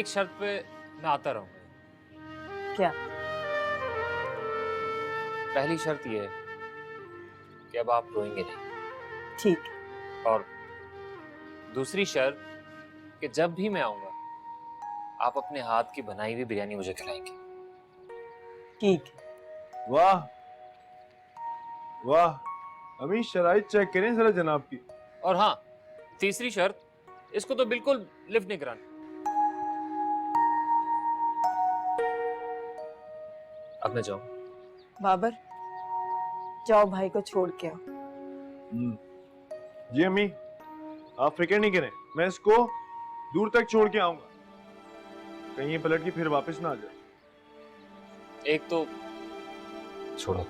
एक शर्त पे मैं आता रहूंगा। क्या? पहली शर्त ये है कि अब आप रोएंगे नहीं। ठीक। और दूसरी शर्त कि जब भी मैं आऊंगा आप अपने हाथ की बनाई हुई बिरयानी मुझे खिलाएंगे। ठीक। वाह वाह, अभी शराइत चेक करें जरा जनाब की। और हाँ, तीसरी शर्त, इसको तो बिल्कुल लिफ्ट नहीं कराना। अब मैं जाऊं? बाबर, जाओ भाई को छोड़ के आओ। जी अम्मी, आप फिक्र नहीं करें, मैं इसको दूर तक छोड़ के आऊंगा, कहीं ये पलट के फिर वापस ना आ जाए। एक तो छोड़ो,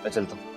मैं चलता हूँ।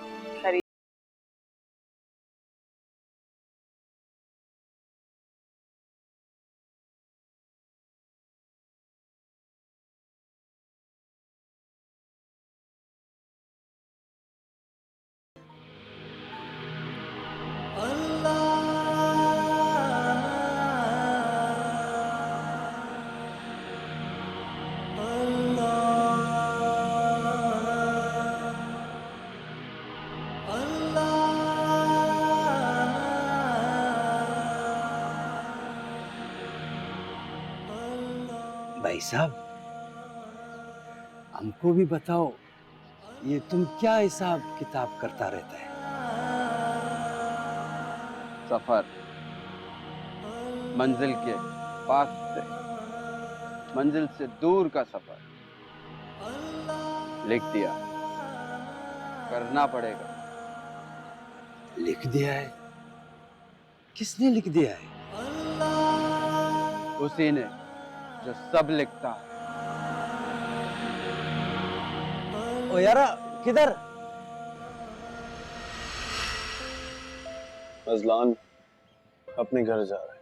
भाई साहब, हमको भी बताओ, ये तुम क्या हिसाब किताब करता रहता है? सफर, मंजिल के पास से मंजिल से दूर का सफर। लिख दिया, करना पड़ेगा। लिख दिया है? किसने लिख दिया है? उसी ने जो सब लिखता है। ओ यारा, किधर? अजलान अपने घर जा रहा है।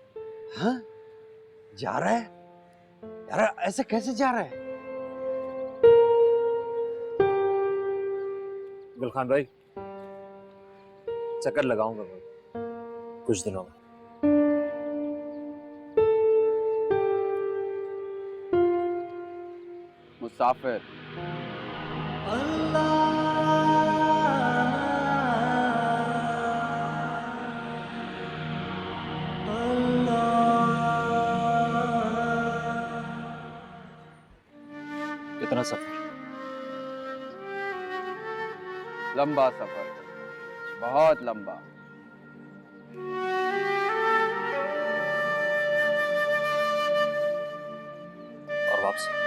हाँ? जा रहा है? यारा, ऐसे कैसे जा रहा है? गुलखान भाई, चक्कर लगाऊंगा मैं कुछ दिनों में। मुसाफिर, कितना सफर? लंबा सफर, बहुत लंबा। और वापसी?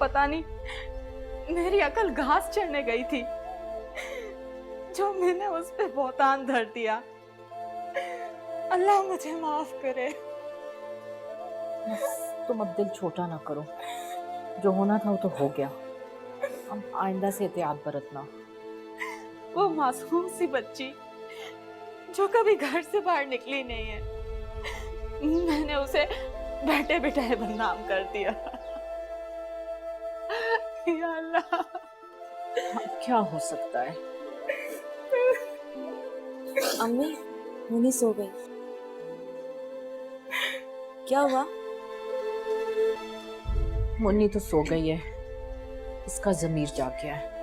पता नहीं मेरी अकल घास चढ़ने गई थी जो मैंने उस पे बहुतान धर दिया। अल्लाह मुझे माफ करे। बस तुम अब दिल छोटा ना करो, जो होना था वो तो हो गया। अब आइंदा से एहतियात बरतना। वो मासूम सी बच्ची जो कभी घर से बाहर निकली नहीं है, मैंने उसे बैठे बिठाए बदनाम कर दिया। या अल्लाह। अब क्या हो सकता है? अम्मी, मुन्नी सो गई। क्या हुआ? मुन्नी तो सो गई है, इसका जमीर जाग गया है।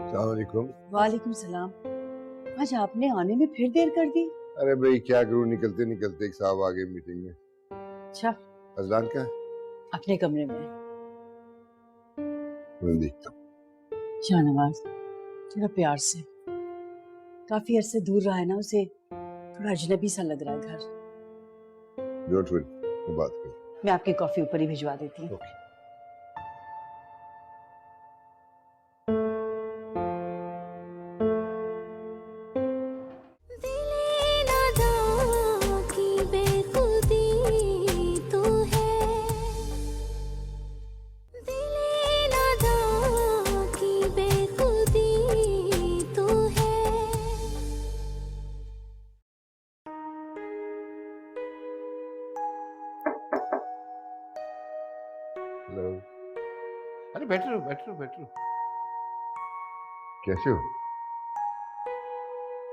अस्सलामुअलैकुम। वालेकुम सलाम। आज आपने आने में फिर देर कर दी। अरे भाई क्या करूं, निकलते निकलते एक साहब आ गए मीटिंग में। अच्छा, अजलान का अपने कमरे में। मैं देखता हूँ। शाहनवाज, थोड़ा प्यार से। काफी अरसे दूर रहा है ना, उसे थोड़ा अजनबी सा लग रहा है घर। डोंट वरी, मैं बात कर। मैं आपकी कॉफी ऊपर ही भिजवा देती हूँ। ओके। हेलो। अरे बैठो बैठो बैठो। कैसे हो?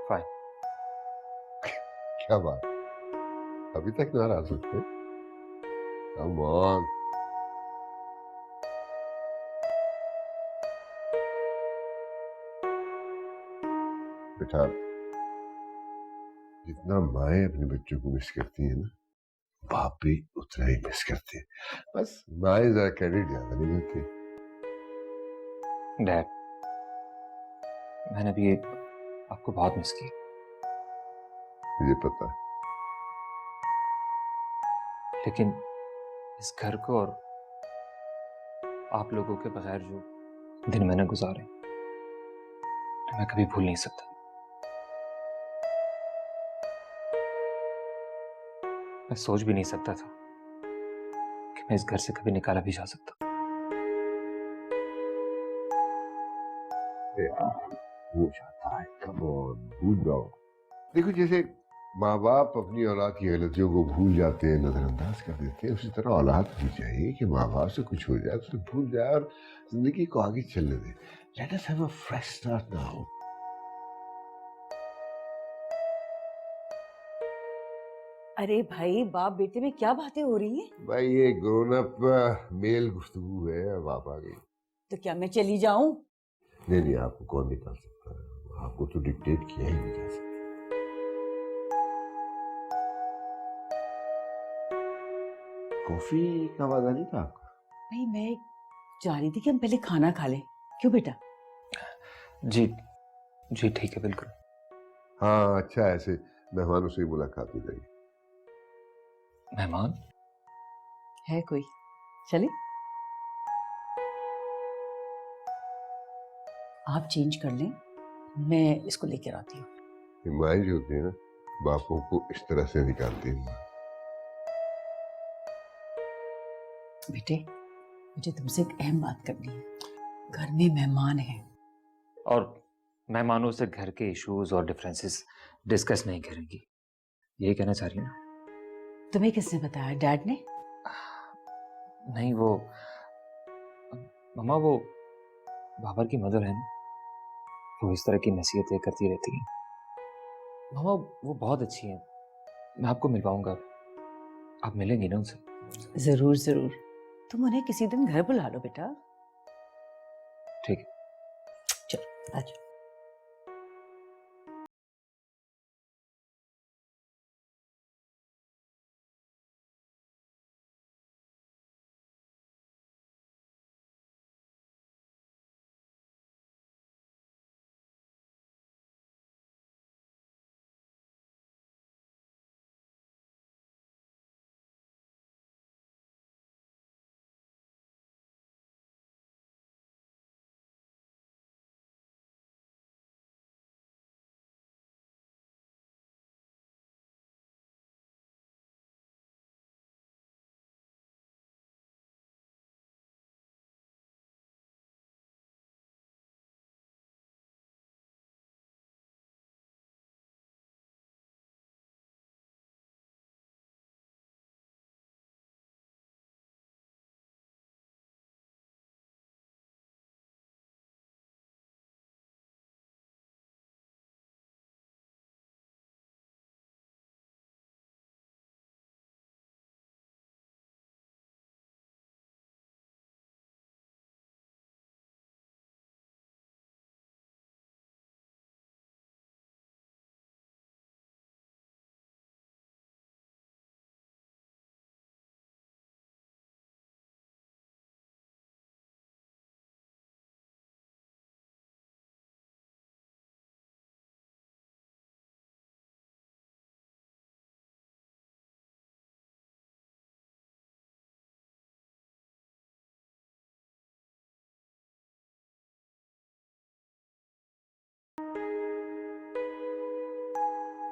फाइन। क्या बात, अभी तक नाराज होते? Come on. बेटा, जितना माएं अपने बच्चों को मिस करती है ना, बाप भी उतना ही मिस करते हैं। बस माएं जरा क्रेडिट ज्यादा नहीं होती। डैड, मैंने भी आपको बहुत मिस किया। मुझे पता है। लेकिन इस घर को और आप लोगों के बगैर जो दिन मैंने गुजारे, मैं कभी भूल नहीं सकता। मैं सोच भी नहीं सकता था कि मैं इस घर से कभी निकाला भी जा सकता। हो जाता है, कम ऑन, भूल जाओ। देखो, जैसे माँ बाप अपनी औलाद की गलतियों को भूल जाते हैं, नजरअंदाज कर देते हैं, उसी तरह औलाद भी चाहिए कि माँ बाप से कुछ हो जाए तो भूल जाए और जिंदगी को आगे चलने दे। Let us have a fresh start now. अरे भाई, बाप बेटे में क्या बातें हो रही हैं? भाई ये ग्रोन अप मेल गुफ्तगू है। अब आप आ गई तो क्या मैं चली जाऊं? नहीं नहीं, आपको कौन निकाल सकता है? आपको तो डिक्टेट किया ही नहीं जा सकता। कॉफी का वादा नहीं था आपका? भाई मैं चाह रही थी कि हम पहले खाना खा लें। क्यों बेटा? जी जी ठीक है, बिल्कुल। हाँ अच्छा, ऐसे मेहमानों से ही मुलाकात हो जाएगी। मेहमान? है कोई? चलिए आप चेंज कर लें, मैं इसको लेकर आती हूँ। ये माएँ जो होती है ना, बापों को इस तरह से निकालती है। बेटे, मुझे तुमसे एक अहम बात करनी है। घर में मेहमान हैं। और मेहमानों से घर के इश्यूज और डिफरेंसेस डिस्कस नहीं करेंगी, यही कहना चाह रही हूँ ना? तुम्हें किसने बताया? डैड ने? नहीं, वो मम्मा, वो बाबर की मदर है ना, वो इस तरह की नसीहतें करती रहती हैं। मम्मा वो बहुत अच्छी हैं, मैं आपको मिलवाऊंगा, आप मिलेंगी ना उनसे? जरूर जरूर, तुम उन्हें किसी दिन घर बुला लो बेटा। ठीक है। चलो आ जाओ।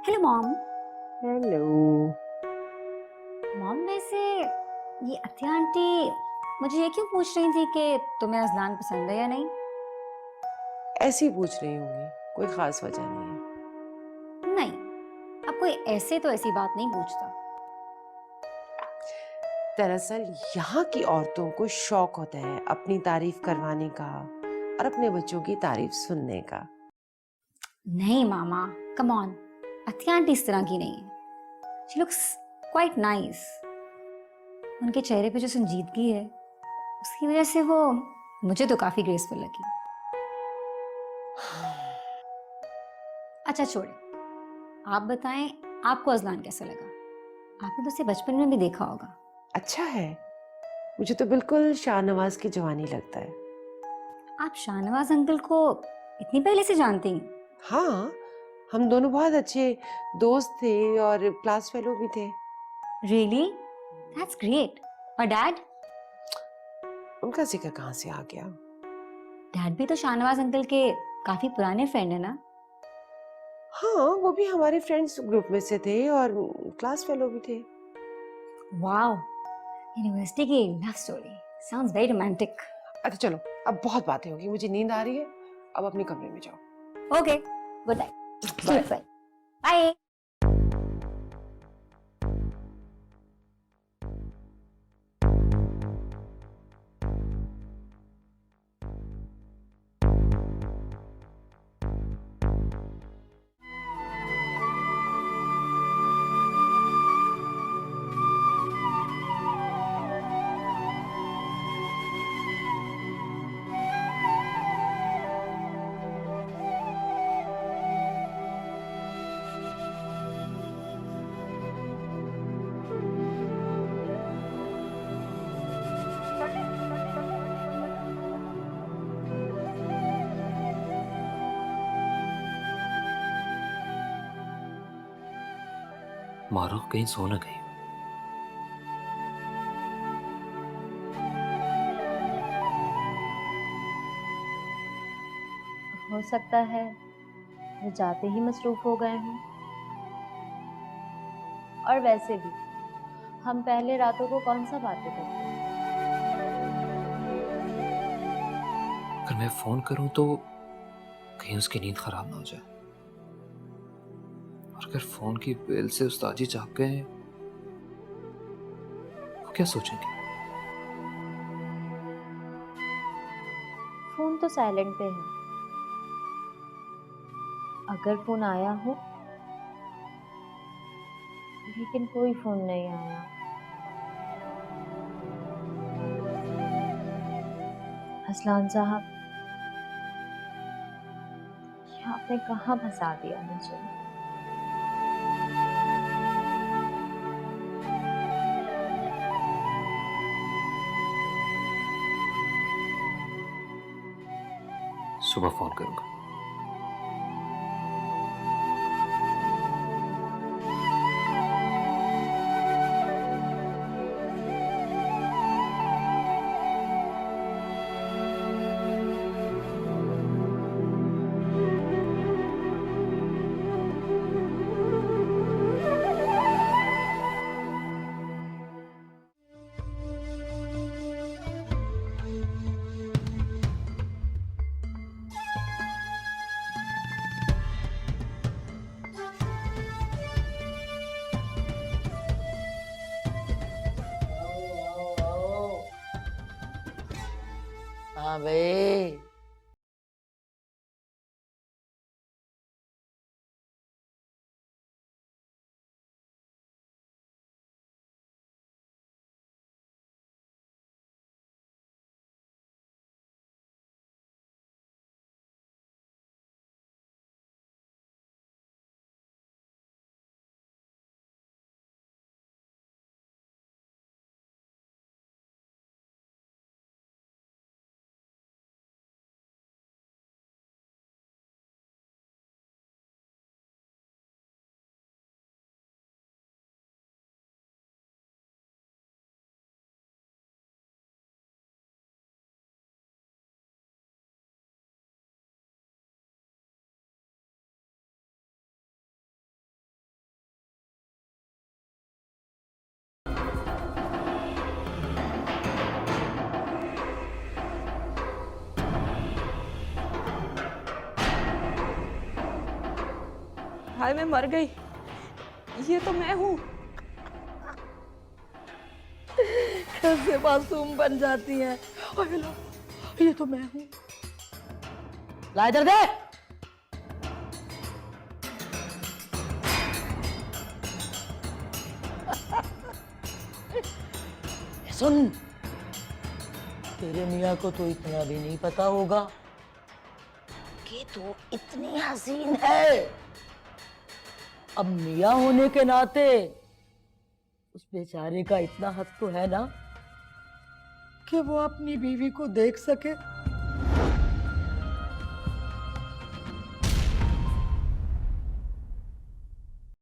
Hello mom. हेलो। मॉम, वैसे ये अतिया आंटी मुझे ये क्यों पूछ रही थी कि तुम्हें अजलान पसंद है या नहीं? ऐसे ही पूछ रही होंगी, कोई खास वजह नहीं है। नहीं, अब कोई ऐसे तो ऐसी बात नहीं पूछता। दरअसल यहाँ की औरतों को शौक होता है अपनी तारीफ करवाने का और अपने बच्चों की तारीफ सुनने का। नहीं मामा, कम ऑन, अतिया आंटी इस तरह की नहीं है। She looks quite nice. उनके चेहरे पे जो संजीदगी है, उसकी वजह से वो मुझे तो काफी ग्रेसफुल लगी। अच्छा छोड़े, आप बताएं, आपको अजलान कैसा लगा? आपने तो उसे बचपन में भी देखा होगा। अच्छा है, मुझे तो बिल्कुल शाहनवाज की जवानी लगता है। आप शाहनवाज अंकल को इतनी पहले से जानती हैं? हाँ, हम दोनों बहुत अच्छे दोस्त थे और क्लास फेलो भी थे। रियली? That's great. और डैड? उनका जिक्र कहाँ से आ गया? डैड भी तो शाहनवाज अंकल के काफी पुराने फ्रेंड है ना? हाँ, वो भी हमारे फ्रेंड्स ग्रुप में से थे और क्लास फेलो भी थे। वाओ, यूनिवर्सिटी की love story sounds very romantic. अच्छा चलो, अब बहुत बातें होगी, मुझे नींद आ रही है, अब अपने कमरे में जाओ। Okay, good night. बाय। मारो कहीं सो न गई। सकता है वो जाते ही मसरूफ हो गए हों। और वैसे भी हम पहले रातों को कौन सा बातें करते हैं। अगर मैं फोन करूं तो कहीं उसकी नींद खराब ना हो जाए, और अगर फोन की बेल से उस्ताद जी जाग गए वो क्या सोचेंगे? फोन तो साइलेंट पे है। अगर फोन आया हो, लेकिन कोई फोन नहीं आया। असलान साहब, ये आपने कहाँ फंसा दिया मुझे। सुबह फोन करूंगा। हाँ भाई। हाय मैं मर गई, ये तो मैं हूँ। कैसे मासूम बन जाती है। ओए लो, ये तो मैं हूँ। ला इधर दे। सुन, तेरे मियाँ को तो इतना भी नहीं पता होगा कि तू इतनी हसीन है। अब मियाँ होने के नाते उस बेचारे का इतना हक तो है ना कि वो अपनी बीवी को देख सके।